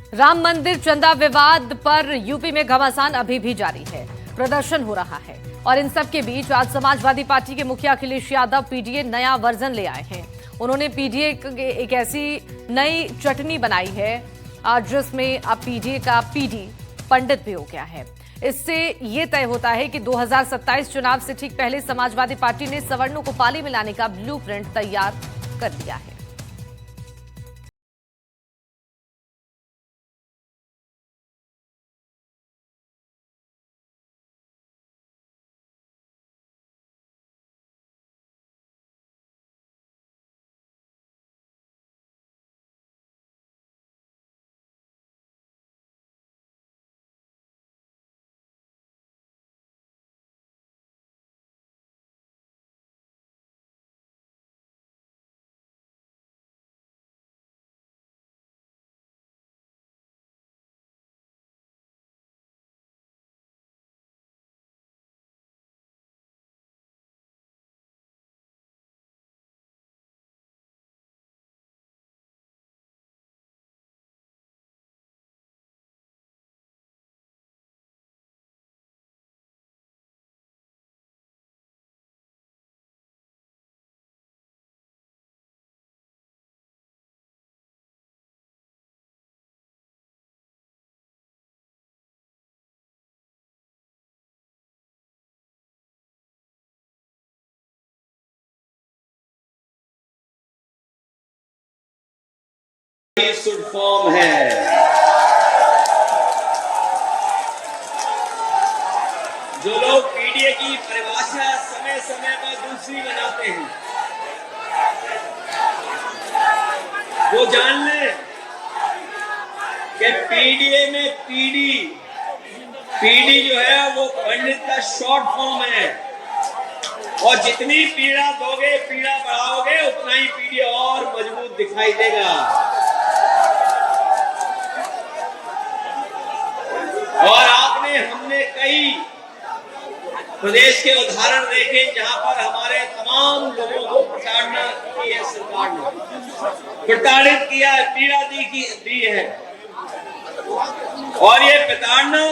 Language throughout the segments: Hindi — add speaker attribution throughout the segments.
Speaker 1: राम मंदिर चंदा विवाद पर यूपी में घमासान अभी भी जारी है। प्रदर्शन हो रहा है और इन सब के बीच आज समाजवादी पार्टी के मुखिया अखिलेश यादव पीडीए नया वर्जन ले आए हैं। उन्होंने पीडीए एक ऐसी नई चटनी बनाई है जिसमें अब पीडीए का पीडी पंडित भी हो गया है। इससे यह तय होता है कि 2027 चुनाव से ठीक पहले समाजवादी पार्टी ने सवर्णों को पाली में लाने का ब्लूप्रिंट तैयार कर दिया है।
Speaker 2: शुद्ध फॉर्म है। जो लोग पीडीए की परिभाषा समय समय पर दूसरी बनाते हैं, वो जान लें कि पीडीए में पीडी जो है वो पंडित का शॉर्ट फॉर्म है और जितनी पीड़ा दोगे, पीड़ा बढ़ाओगे, उतना ही पीडी और मजबूत दिखाई देगा। और हमने कई प्रदेश के उदाहरण देखे जहां पर हमारे तमाम लोगों को प्रताड़ना की है, सरकार ने प्रताड़ित किया है, पीड़ा दी है। और ये प्रताड़ना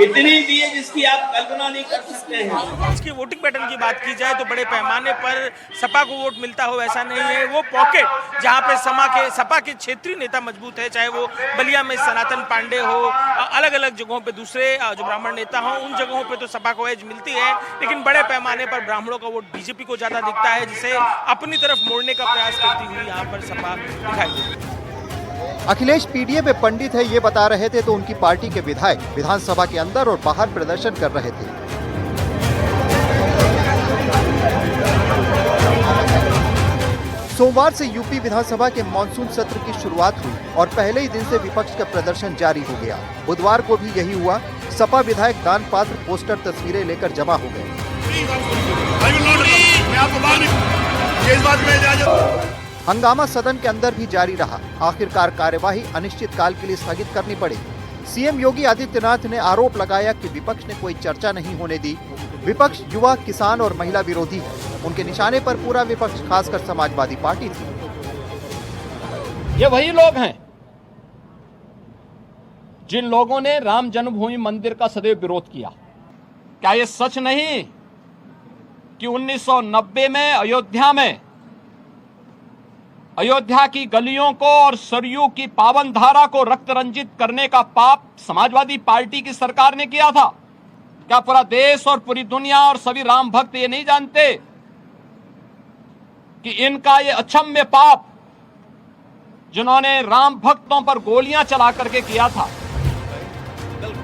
Speaker 2: इतनी दी है जिसकी आप कल्पना नहीं कर सकते हैं।
Speaker 3: इसकी वोटिंग पैटर्न की बात की जाए तो बड़े पैमाने पर सपा को वोट मिलता हो ऐसा नहीं है। वो पॉकेट जहां पे सपा के क्षेत्रीय नेता मजबूत है, चाहे वो बलिया में सनातन पांडे हो, अलग अलग जगहों पे दूसरे जो ब्राह्मण नेता हो, उन जगहों पे तो सपा को एज मिलती है, लेकिन बड़े पैमाने पर ब्राह्मणों का वोट बीजेपी को ज्यादा दिखता है, जिसे अपनी तरफ मोड़ने का प्रयास करती हुई यहाँ पर सपा दिखाई देती है।
Speaker 4: अखिलेश पीडीए में पंडित है ये बता रहे थे तो उनकी पार्टी के विधायक विधानसभा के अंदर और बाहर प्रदर्शन कर रहे थे। सोमवार से यूपी विधानसभा के मानसून सत्र की शुरुआत हुई और पहले ही दिन से विपक्ष का प्रदर्शन जारी हो गया। बुधवार को भी यही हुआ। सपा विधायक दान पात्र पोस्टर तस्वीरें लेकर जमा हो गए। हंगामा सदन के अंदर भी जारी रहा। आखिरकार कार्यवाही अनिश्चितकाल के लिए स्थगित करनी पड़ी। सीएम योगी आदित्यनाथ ने आरोप लगाया कि विपक्ष ने कोई चर्चा नहीं होने दी। विपक्ष युवा, किसान और महिला विरोधी है। उनके निशाने पर पूरा विपक्ष, खासकर समाजवादी पार्टी थी।
Speaker 5: ये वही लोग हैं जिन लोगों ने राम जन्मभूमि मंदिर का सदैव विरोध किया। क्या ये सच नहीं कि 1990 में अयोध्या की गलियों को और सरयू की पावन धारा को रक्त रंजित करने का पाप समाजवादी पार्टी की सरकार ने किया था? क्या पूरा देश और पूरी दुनिया और सभी राम भक्त ये नहीं जानते कि इनका ये अक्षम्य पाप जिन्होंने राम भक्तों पर गोलियां चला करके किया था?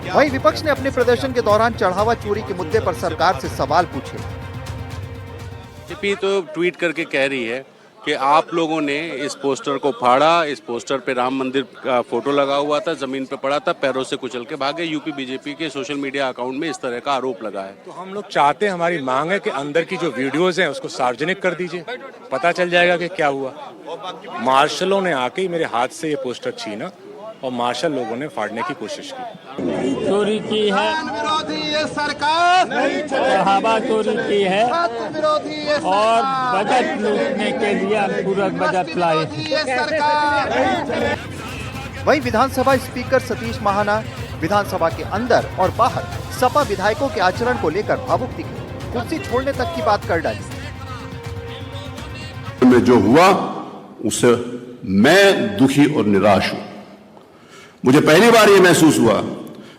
Speaker 4: वहीं विपक्ष ने अपने प्रदर्शन के दौरान चढ़ावा चोरी के मुद्दे पर सरकार से सवाल पूछे।
Speaker 6: बीजेपी तो ट्वीट करके कह रही है कि आप लोगों ने इस पोस्टर को फाड़ा, इस पोस्टर पे राम मंदिर का फोटो लगा हुआ था, जमीन पे पड़ा था, पैरों से कुचल के भागे। यूपी बीजेपी के सोशल मीडिया अकाउंट में इस तरह का आरोप लगा है।
Speaker 7: तो हम लोग चाहते हैं, हमारी मांग है कि अंदर की जो वीडियोस हैं उसको सार्वजनिक कर दीजिए, पता चल जाएगा कि क्या हुआ। मार्शलों ने आके मेरे हाथ से ये पोस्टर छीना और मार्शल लोगों ने फाड़ने की कोशिश की।
Speaker 8: चोरी की है,
Speaker 9: विरोधी ये सरकार नहीं
Speaker 8: हवा चोरी की है
Speaker 9: विरोधी ये
Speaker 8: और बजट लूटने के लिए पूरक बजट लाए।
Speaker 9: ये सरकार
Speaker 4: वहीं विधानसभा स्पीकर सतीश महाना विधानसभा के अंदर और बाहर सपा विधायकों के आचरण को लेकर भावुक दिखे, कुर्सी छोड़ने तक की बात कर डाली।
Speaker 10: में जो हुआ उससे मैं दुखी और निराश हूं। मुझे पहली बार यह महसूस हुआ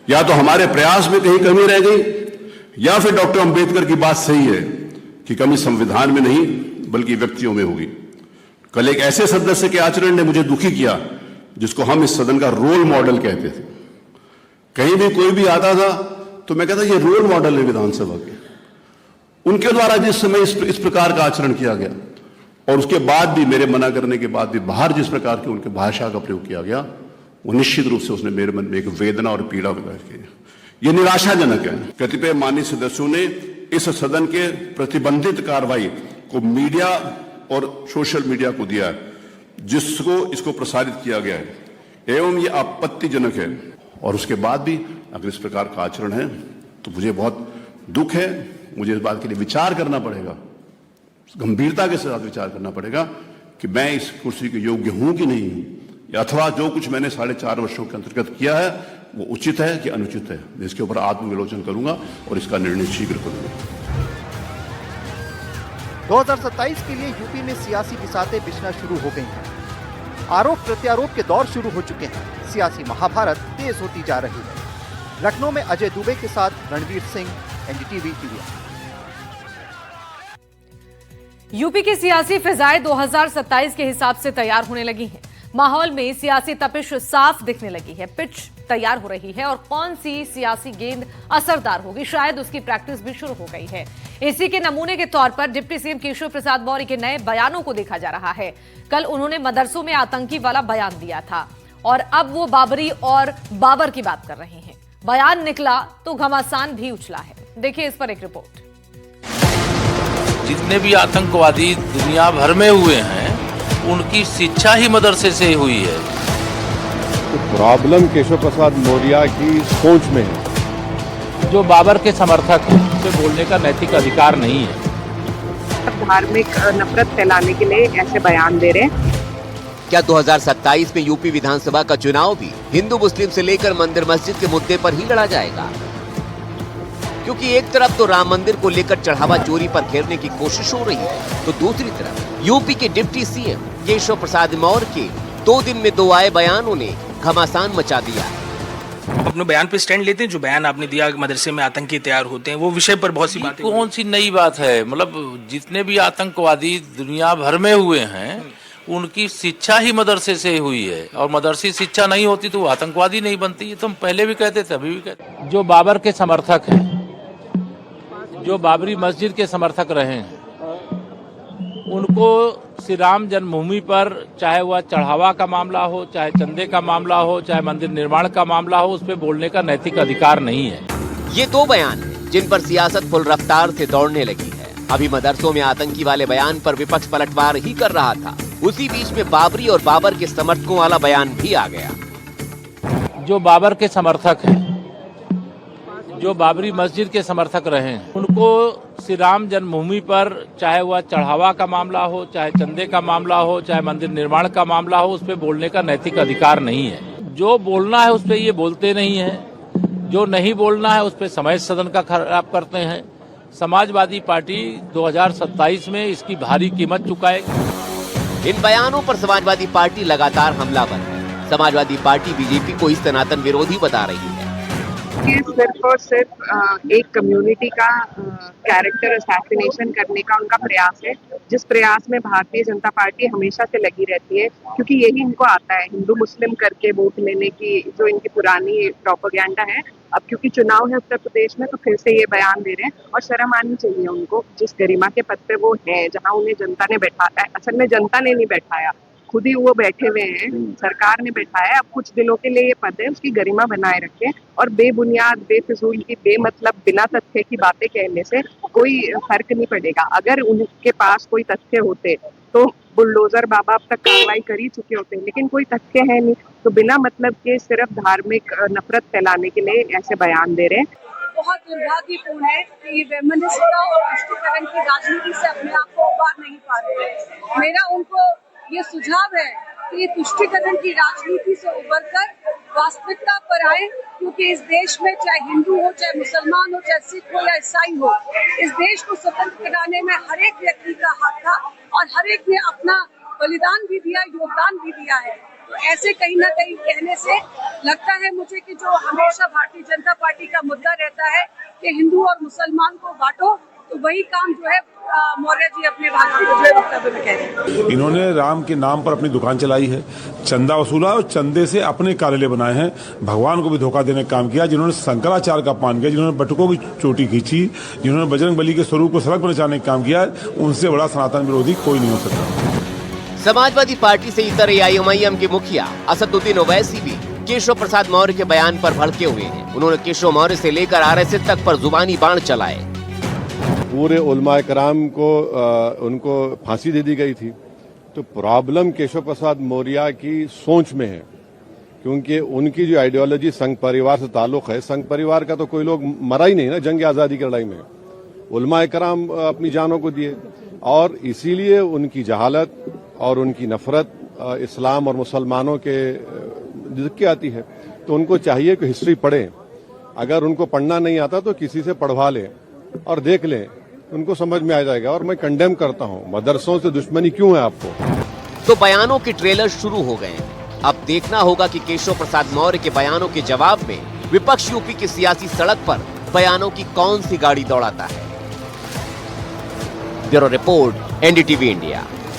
Speaker 10: या तो हमारे प्रयास में कहीं कमी रह गई या फिर डॉक्टर अंबेडकर की बात सही है कि कमी संविधान में नहीं बल्कि व्यक्तियों में होगी। कल एक ऐसे सदस्य के आचरण ने मुझे दुखी किया जिसको हम इस सदन का रोल मॉडल कहते थे। कहीं भी कोई भी आता था तो मैं कहता ये रोल मॉडल है विधानसभा के। उनके द्वारा जिस समय इस प्रकार का आचरण किया गया और उसके बाद भी मेरे मना करने के बाद भी बाहर जिस प्रकार की उनके भाषा का प्रयोग किया गया वो निश्चित रूप से उसने मेरे मन में एक वेदना और पीड़ा पैदा की। ये निराशाजनक है। कतिपय माननीय सदस्यों ने इस सदन के प्रतिबंधित कार्रवाई को मीडिया और सोशल मीडिया को दिया है जिसको इसको प्रसारित किया गया है एवं ये आपत्तिजनक है। और उसके बाद भी अगर इस प्रकार का आचरण है तो मुझे बहुत दुख है। मुझे इस बात के लिए विचार करना पड़ेगा, गंभीरता के साथ विचार करना पड़ेगा कि मैं इस कुर्सी के योग्य हूं कि नहीं हूं, अथवा जो कुछ मैंने 4.5 वर्षों के अंतर्गत किया है वो उचित है कि अनुचित है। इसके ऊपर आत्मविलोचन करूंगा और इसका निर्णय शीघ्र करूंगा।
Speaker 4: 2027 के लिए यूपी में सियासी बिसातें बिछना शुरू हो गई हैं। आरोप प्रत्यारोप के दौर शुरू हो चुके हैं। सियासी महाभारत तेज होती जा रही है। लखनऊ में अजय दुबे के साथ Ranveer Singh, NDTV India.
Speaker 1: UP की सियासी फिजाएं 2027 के हिसाब से तैयार होने लगी हैं। माहौल में सियासी तपिश साफ दिखने लगी है। पिच तैयार हो रही है और कौन सी सियासी गेंद असरदार होगी शायद उसकी प्रैक्टिस भी शुरू हो गई है। इसी के नमूने के तौर पर डिप्टी सीएम केशव प्रसाद मौर्य के नए बयानों को देखा जा रहा है। कल उन्होंने मदरसों में आतंकी वाला बयान दिया था और अब वो बाबरी और बाबर की बात कर रहे हैं। बयान निकला तो घमासान भी उछला है। देखिए इस पर एक रिपोर्ट।
Speaker 11: जितने भी आतंकवादी दुनिया भर में हुए हैं उनकी शिक्षा ही मदरसे से हुई है।
Speaker 12: तो प्रॉब्लम केशव प्रसाद मौर्य की सोच में है।
Speaker 8: जो बाबर के समर्थक हैं उसे बोलने का नैतिक अधिकार नहीं है।
Speaker 13: धार्मिक नफरत फैलाने के लिए ऐसे बयान दे रहे हैं।
Speaker 14: क्या 2027 में यूपी विधानसभा का चुनाव भी हिंदू मुस्लिम से लेकर मंदिर मस्जिद के मुद्दे पर ही लड़ा जाएगा? क्योंकि एक तरफ तो राम मंदिर को लेकर चढ़ावा चोरी पर घेरने की कोशिश हो रही है तो दूसरी तरफ यूपी के डिप्टी सीएम केशव प्रसाद मौर्य के 2 दिन में 2 आए बयानों ने घमासान मचा दिया।
Speaker 3: अपने बयान पे स्टैंड लेते हैं। जो बयान आपने दिया मदरसे में आतंकी तैयार होते हैं वो विषय पर बहुत सी बातें।
Speaker 11: कौन सी नई बात है? मतलब जितने भी आतंकवादी दुनिया भर में हुए हैं उनकी शिक्षा ही मदरसे से हुई है और मदरसी शिक्षा नहीं होती तो वो आतंकवादी नहीं बनती। ये तो हम पहले भी कहते थे अभी भी कहते।
Speaker 8: जो बाबर के समर्थक हैं, जो बाबरी मस्जिद के समर्थक रहे हैं, उनको श्री राम जन्मभूमि पर चाहे वह चढ़ावा का मामला हो, चाहे चंदे का मामला हो, चाहे मंदिर निर्माण का मामला हो, उस पर बोलने का नैतिक अधिकार नहीं है।
Speaker 14: ये 2 बयान जिन पर सियासत फुल रफ्तार से दौड़ने लगी है। अभी मदरसों में आतंकी वाले बयान पर विपक्ष पलटवार ही कर रहा था, उसी बीच में बाबरी और बाबर के समर्थकों वाला बयान भी आ गया।
Speaker 8: जो बाबर के समर्थक हैं, जो बाबरी मस्जिद के समर्थक रहे हैं, उनको श्री राम जन्मभूमि पर चाहे वह चढ़ावा का मामला हो, चाहे चंदे का मामला हो, चाहे मंदिर निर्माण का मामला हो, उस पर बोलने का नैतिक अधिकार नहीं है। जो बोलना है उस पर ये बोलते नहीं है, जो नहीं बोलना है उस पर समय सदन का खराब करते हैं। समाजवादी पार्टी 2027 में इसकी भारी कीमत चुकाएगी।
Speaker 14: इन बयानों पर समाजवादी पार्टी लगातार हमलावर है। समाजवादी पार्टी बीजेपी को ही सनातन विरोधी बता रही है।
Speaker 13: ये सिर्फ और सिर्फ एक कम्युनिटी का कैरेक्टर असैसिनेशन करने का उनका प्रयास है, जिस प्रयास में भारतीय जनता पार्टी हमेशा से लगी रहती है, क्योंकि यही इनको आता है हिंदू मुस्लिम करके वोट लेने की जो इनकी पुरानी प्रोपेगेंडा है। अब क्योंकि चुनाव है उत्तर प्रदेश में तो फिर से ये बयान दे रहे हैं और शर्म आनी चाहिए उनको। जिस गरिमा के पद पे वो है, जहाँ उन्हें जनता ने बैठाया है, असल में जनता ने नहीं बैठाया, खुद ही वो बैठे हुए हैं, सरकार ने बैठाया। अब कुछ दिनों के लिए ये पद है, उसकी गरिमा बनाए रखें और बेबुनियाद, बेफिजूल की, बेमतलब, बिना तथ्य की बातें कहने से कोई फर्क नहीं पड़ेगा। अगर उनके पास कोई तथ्य होते तो बुलडोजर बाबा अब तक कार्रवाई कर ही चुके होते हैं, लेकिन कोई तथ्य है नहीं, तो बिना मतलब के सिर्फ धार्मिक नफरत फैलाने के लिए ऐसे बयान दे रहे हैं।
Speaker 15: बहुत दुर्भाग्यपूर्ण है कि वैमनस्यता और तुष्टीकरण की राजनीति से अपने आप को उबार नहीं पा रहे हैं। मेरा उनको ये सुझाव है कि ये तुष्टीकरण की राजनीति से उबरकर वास्तविकता पर आए, क्योंकि इस देश में चाहे हिंदू हो, चाहे मुसलमान हो, चाहे सिख हो या ईसाई हो, इस देश को स्वतंत्र कराने में हर एक व्यक्ति का हाथ था और हर एक ने अपना बलिदान भी दिया, योगदान भी दिया है। तो ऐसे कहीं ना कहीं कहने से लगता है मुझे कि जो हमेशा भारतीय जनता पार्टी का मुद्दा रहता है कि हिंदू और मुसलमान को बांटो, तो वही काम जो है मौर्य जी अपने वक्तव्य में कह रहे हैं।
Speaker 12: इन्होंने राम के नाम पर अपनी दुकान चलाई है, चंदा वसूला और चंदे से अपने कार्यालय बनाए हैं, भगवान को भी धोखा देने का काम किया। जिन्होंने शंकराचार्य का अपमान किया, जिन्होंने बटुकों की चोटी खींची, जिन्होंने बजरंग बली के स्वरूप को सड़क पर नचाने का काम किया, उनसे बड़ा सनातन विरोधी कोई नहीं हो सकता।
Speaker 14: समाजवादी पार्टी से इतर एआईएमआईएम के मुखिया असदुद्दीन ओवैसी भी केशव प्रसाद मौर्य के बयान पर भड़के हुए हैं। उन्होंने केशव मौर्य से लेकर आरएसएस तक पर जुबानी बाण चलाए।
Speaker 12: पूरे उलमा कराम को उनको फांसी दे दी गई थी। तो प्रॉब्लम केशव प्रसाद मौर्य की सोच में है, क्योंकि उनकी जो आइडियोलॉजी संघ परिवार से ताल्लुक है, संघ परिवार का तो कोई लोग मरा ही नहीं ना जंग आजादी की लड़ाई में, उलमा कराम अपनी जानों को दिए, और इसीलिए उनकी जहालत और उनकी नफरत इस्लाम और मुसलमानों के जिक्र आती है। तो उनको चाहिए कि हिस्ट्री पढ़ें, अगर उनको पढ़ना नहीं आता तो किसी से पढ़वा लें और देख लें, उनको समझ में आ जाएगा। और मैं कंडेम करता हूं, मदरसों से दुश्मनी क्यों है आपको।
Speaker 14: तो बयानों के ट्रेलर शुरू हो गए हैं। अब देखना होगा कि केशव प्रसाद मौर्य के बयानों के जवाब में विपक्ष यूपी की सियासी सड़क पर बयानों की कौन सी गाड़ी दौड़ाता है। Bureau report, NDTV India.